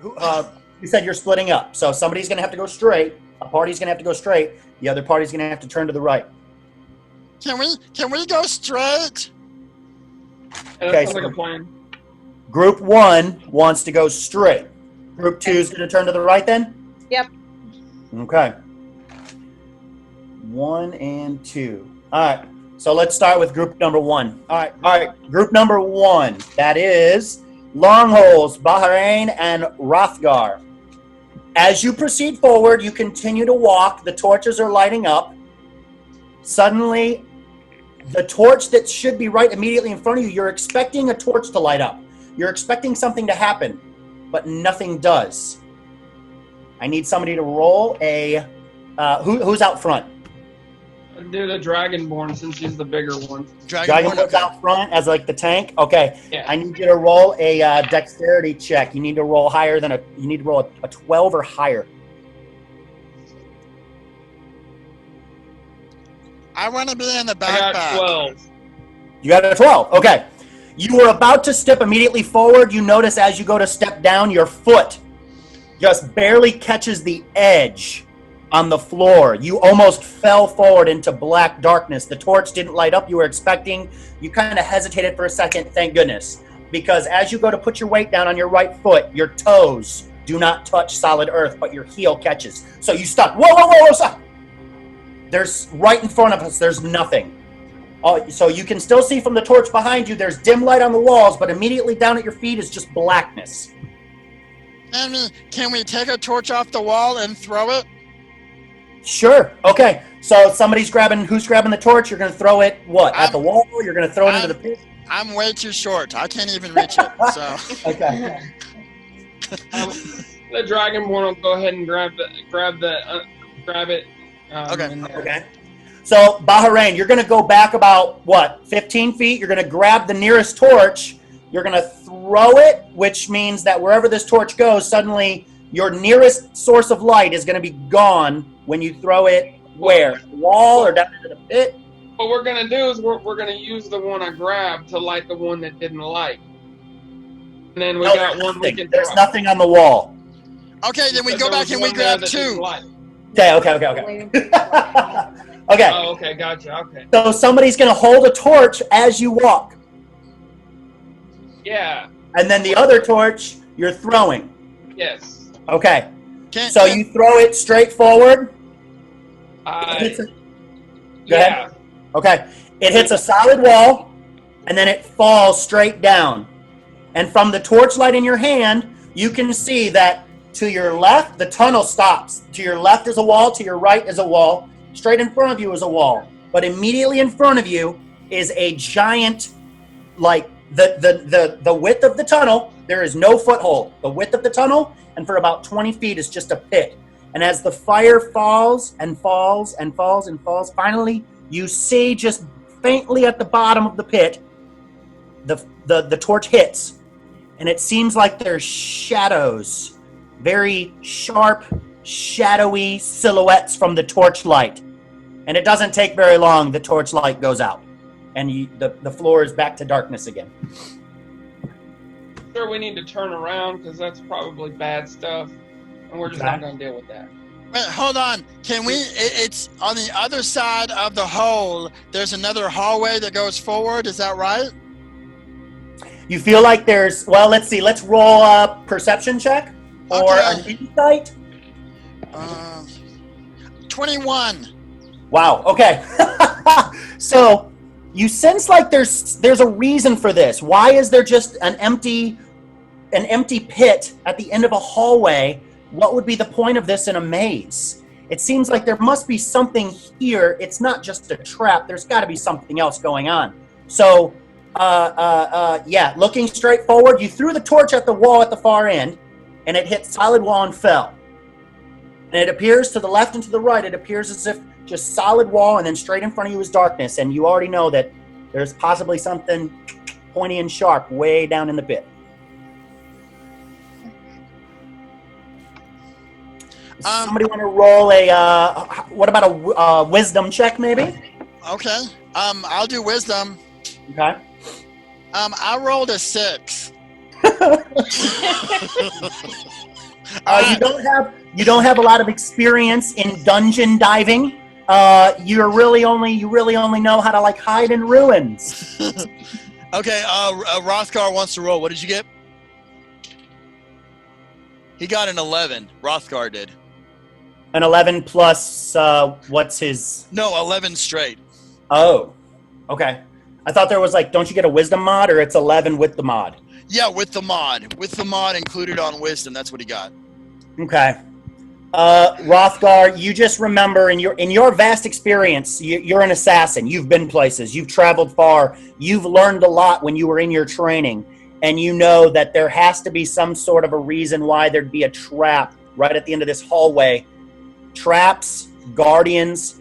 you said you're splitting up. So somebody's going to have to go straight. A party's going to have to go straight. The other party's going to have to turn to the right. Can we go straight? Yeah, that sounds like a plan. Group 1 wants to go straight. Group 2 is going to turn to the right then? Yep. Okay. 1 and 2. All right. So let's start with group number 1. All right. Group number 1. That is Longholes, Bahrain, and Rothgar. As you proceed forward, you continue to walk. The torches are lighting up. Suddenly, the torch that should be right immediately in front of you, you're expecting a torch to light up. You're expecting something to happen, but nothing does. I need somebody to roll a... who's out front? Do the Dragonborn since he's the bigger one. Dragonborn's out front as like the tank? Okay. Yeah. I need you to roll a dexterity check. You need to roll higher than you need to roll a 12 or higher. I want to be in the I got backpack. 12. You got a 12. Okay. You were about to step immediately forward. You notice as you go to step down, your foot just barely catches the edge on the floor. You almost fell forward into black darkness. The torch didn't light up. You were expecting. You kind of hesitated for a second, thank goodness. Because as you go to put your weight down on your right foot, your toes do not touch solid earth, but your heel catches. So you stop. Whoa, stop. There's right in front of us, there's nothing. So you can still see from the torch behind you, there's dim light on the walls, but immediately down at your feet is just blackness. Can we take a torch off the wall and throw it? Sure. Okay. So who's grabbing the torch? You're going to throw it, at the wall? You're going to throw it into the pit? I'm way too short. I can't even reach it. So. Okay. The Dragonborn will go ahead and grab it. Okay. So, Bahrain, you're going to go back about, 15 feet? You're going to grab the nearest torch. You're going to throw it, which means that wherever this torch goes, suddenly your nearest source of light is going to be gone when you throw it where? The wall or down into the pit? What we're going to do is we're going to use the one I grabbed to light the one that didn't light. And then we got one we can There's throw. nothing on the wall. Okay, then we go back and we grab 2. Okay. Okay. Oh, okay, gotcha, okay. So somebody's going to hold a torch as you walk. Yeah. And then the other torch, you're throwing. Yes. Okay. So you throw it straight forward? Go ahead. Okay. It hits a solid wall, and then it falls straight down. And from the torchlight in your hand, you can see that to your left, the tunnel stops. To your left is a wall, to your right is a wall. Straight in front of you is a wall. But immediately in front of you is a giant, like, the width of the tunnel, there is no foothold. The width of the tunnel, and for about 20 feet is just a pit. And as the fire falls and falls and falls and falls, finally you see just faintly at the bottom of the pit, the torch hits. And it seems like there's shadows, very sharp, shadowy silhouettes from the torchlight. And it doesn't take very long, the torchlight goes out. And the floor is back to darkness again. Sure, we need to turn around because that's probably bad stuff, and we're just not going to deal with that. Wait, hold on. Can we? It's on the other side of the hole. There's another hallway that goes forward. Is that right? You feel like there's. Well, let's see. Let's roll a perception check or an insight. 21. Wow. Okay. So. You sense like there's a reason for this. Why is there just an empty pit at the end of a hallway? What would be the point of this in a maze? It seems like there must be something here. It's not just a trap. There's got to be something else going on. So, looking straight forward, you threw the torch at the wall at the far end, and it hit solid wall and fell. And it appears to the left and to the right, it appears as if just solid wall, and then straight in front of you is darkness, and you already know that there's possibly something pointy and sharp way down in the pit. Somebody want to roll what about a wisdom check, maybe? Okay. I'll do wisdom. Okay. I rolled a 6. You don't have a lot of experience in dungeon diving. You really only know how to like hide in ruins. Okay, Rothgar wants to roll. What did you get? He got an 11. Rothgar did. An 11 plus, what's his? No, 11 straight. Oh, okay. I thought there was like, don't you get a wisdom mod, or it's 11 with the mod? Yeah, with the mod. With the mod included on wisdom, that's what he got. Okay. Rothgar, you just remember in your vast experience, you're an assassin. You've been places. You've traveled far. You've learned a lot when you were in your training. And you know that there has to be some sort of a reason why there'd be a trap right at the end of this hallway. Traps, guardians.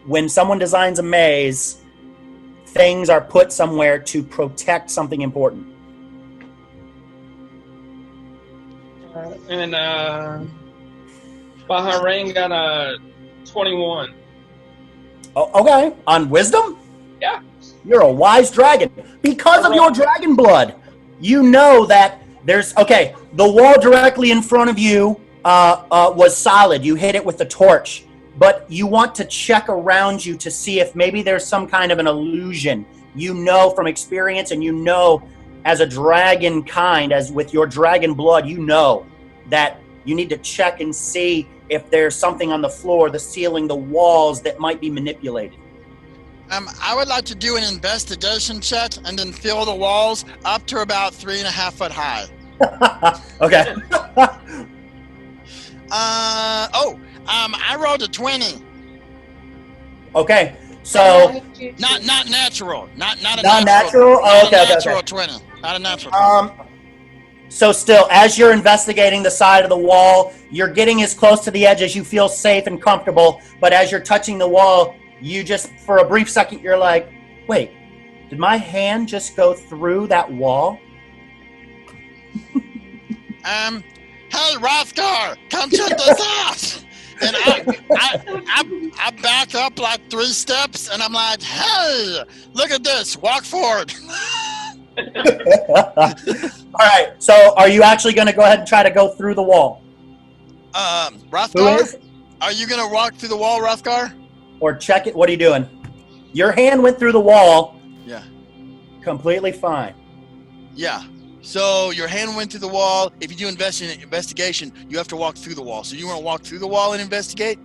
When someone designs a maze, things are put somewhere to protect something important. And Bahrain got a 21. Oh, okay. On wisdom? Yeah. You're a wise dragon. Because of your dragon blood, you know that there's... Okay, the wall directly in front of you was solid. You hit it with the torch. But you want to check around you to see if maybe there's some kind of an illusion. You know from experience, and you know as a dragon kind, as with your dragon blood, you know that you need to check and see if there's something on the floor, the ceiling, the walls that might be manipulated. I would like to do an investigation check and then fill the walls up to about 3.5 foot high. Okay. I rolled a 20. Okay, so not natural, not a natural. Oh, okay, natural 20, not a natural. So still, as you're investigating the side of the wall, you're getting as close to the edge as you feel safe and comfortable. But as you're touching the wall, you just, for a brief second, you're like, wait, did my hand just go through that wall? Hey, Rothgar, come check this out. And I back up like 3 steps, and I'm like, hey, look at this, walk forward. All right, so are you actually going to go ahead and try to go through the wall? Rothgar, are you going to walk through the wall, Rothgar? Or check it? What are you doing? Your hand went through the wall. Yeah. Completely fine. Yeah. So your hand went through the wall. If you do investigation, you have to walk through the wall. So you want to walk through the wall and investigate?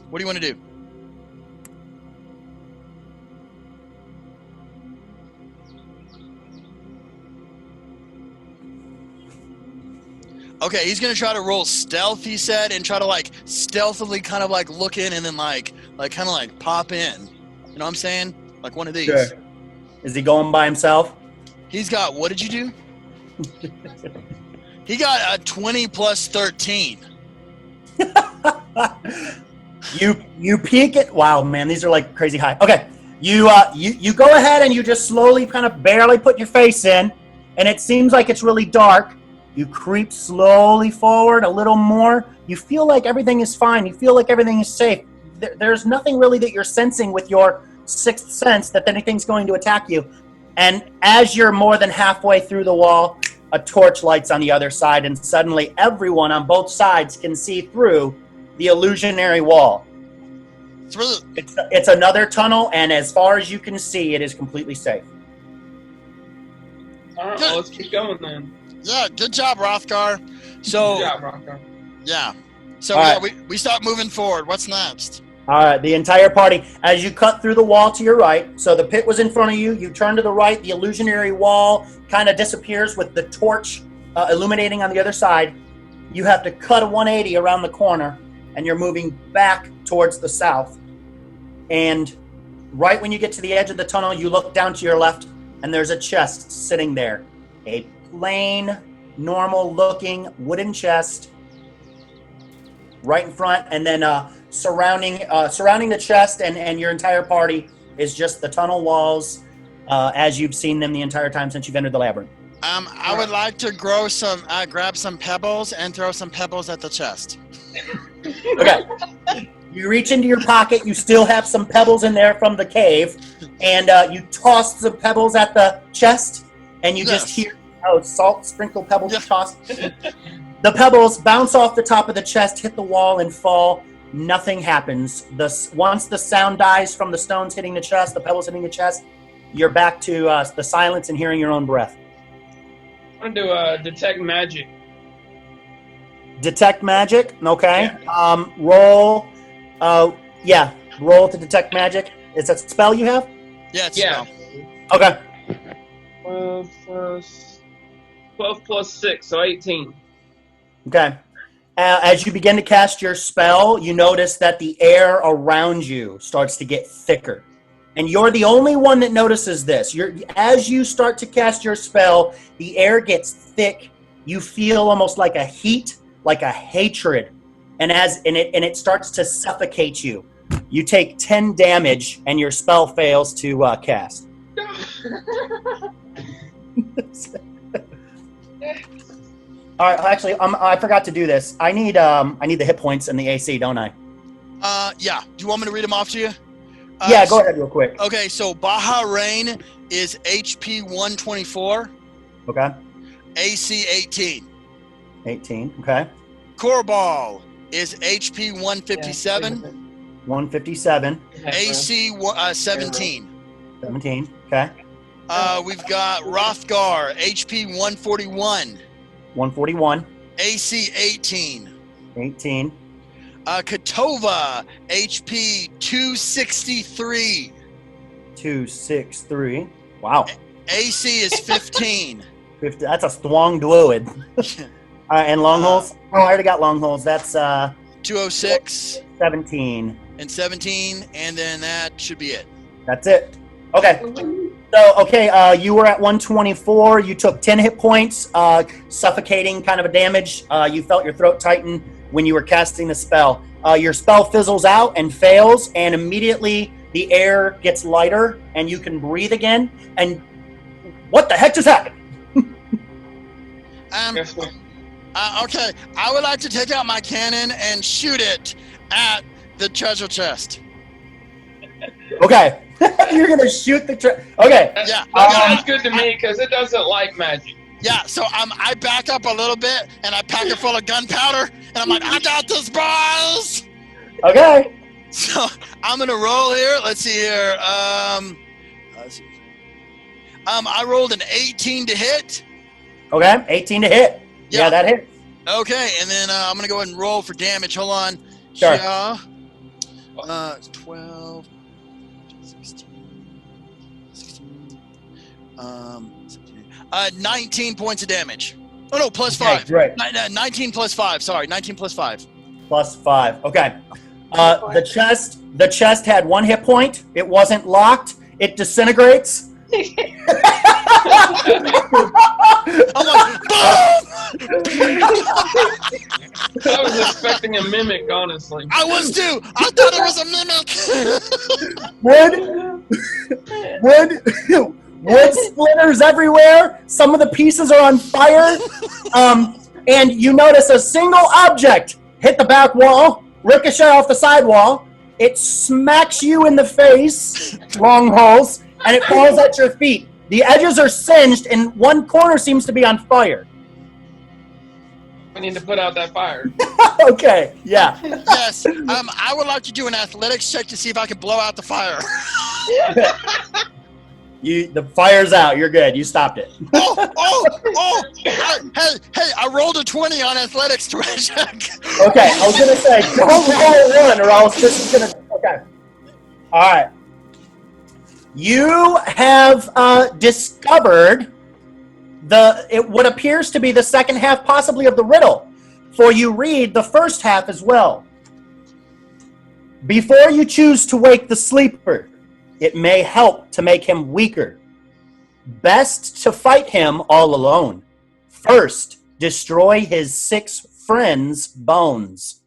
What do you want to do? Okay, he's gonna try to roll stealth, he said, and try to like stealthily kind of like look in and then like kind of like pop in. You know what I'm saying? Like one of these. Sure. Is he going by himself? He's got, what did you do? He got a 20 plus 13. You peek it. Wow, man, these are like crazy high. Okay, you go ahead and you just slowly kind of barely put your face in, and it seems like it's really dark. You creep slowly forward a little more. You feel like everything is fine. You feel like everything is safe. There's nothing really that you're sensing with your sixth sense that anything's going to attack you. And as you're more than halfway through the wall, a torch lights on the other side, and suddenly everyone on both sides can see through the illusionary wall. It's another tunnel, and as far as you can see, it is completely safe. All right, well, let's keep going then. Yeah, good job, Rothgar. So, good job, Rothgar. Yeah. So we start moving forward. What's next? All right, the entire party, as you cut through the wall to your right, so the pit was in front of you, you turn to the right, the illusionary wall kind of disappears with the torch illuminating on the other side. You have to cut a 180 around the corner, and you're moving back towards the south. And right when you get to the edge of the tunnel, you look down to your left, and there's a chest sitting there. A plain, normal-looking wooden chest right in front, and then surrounding the chest and your entire party is just the tunnel walls as you've seen them the entire time since you've entered the labyrinth. I would like to grab some pebbles and throw some pebbles at the chest. Okay. You reach into your pocket, you still have some pebbles in there from the cave, and you toss some pebbles at the chest, and you just hear salt sprinkle pebbles tossed. The pebbles bounce off the top of the chest, hit the wall, and fall. Nothing happens. Once the sound dies from the stones hitting the chest, the pebbles hitting the chest, you're back to the silence and hearing your own breath. I'm going to do detect magic. Detect magic? Okay. Yeah. Roll. Roll to detect magic. Is that a spell you have? Yeah, it's a spell. Okay. 12 plus 6, so 18. Okay. As you begin to cast your spell, you notice that the air around you starts to get thicker. And you're the only one that notices this. As you start to cast your spell, the air gets thick. You feel almost like a heat, like a hatred. And it starts to suffocate you. You take 10 damage and your spell fails to cast. All right, actually, I forgot to do this. I need the hit points and the AC, don't I? Yeah. Do you want me to read them off to you? Yeah, go ahead real quick. Okay, so Baja Rain is HP 124. Okay. AC 18. 18, okay. Korbal is HP 157. 157. AC 17. 17, okay. We've got Rothgar, HP 141. 141. AC 18. 18. Katova, HP 263. 263. Wow. AC is 15. 50, that's a strong druid. And long holes? I already got long holes. That's 206. 17. And 17, and then that should be it. That's it. Okay. So, you were at 124. You took 10 hit points, suffocating kind of a damage. You felt your throat tighten when you were casting the spell. Your spell fizzles out and fails, and immediately the air gets lighter, and you can breathe again. And what the heck just happened? Okay, I would like to take out my cannon and shoot it at the treasure chest. Okay. You're going to shoot the okay. Yeah. That's good to me because it doesn't like magic. Yeah, so I back up a little bit and I pack it full of gunpowder and I'm like, I got this, boys! Okay. So I'm going to roll here. Let's see here. I rolled an 18 to hit. Okay, 18 to hit. Yeah, that hits. Okay, and then I'm going to go ahead and roll for damage. Hold on. Sure. 12, 16, 19 points of damage. Oh, no, plus 5. Great. 19 plus 5. Sorry, 19 plus 5. Plus 5. Okay. The chest had 1 hit point. It wasn't locked. It disintegrates. I'm like, boom! I was expecting a mimic, honestly. I was too. I thought it was a mimic. Wood splinters everywhere. Some of the pieces are on fire. And you notice a single object hit the back wall, ricochet off the side wall. It smacks you in the face, long holes, and it falls at your feet. The edges are singed, and one corner seems to be on fire. We need to put out that fire. Okay, yeah. Yes, I would like to do an athletics check to see if I can blow out the fire. The fire's out. You're good. You stopped it. Hey, I rolled a 20 on athletics to check. Okay, I was going to say, don't roll 1 or else this is going to... Okay. All right. You have discovered what appears to be the second half possibly of the riddle, for you read the first half as well. Before you choose to wake the sleeper, it may help to make him weaker. Best to fight him all alone. First, destroy his 6 friends' bones.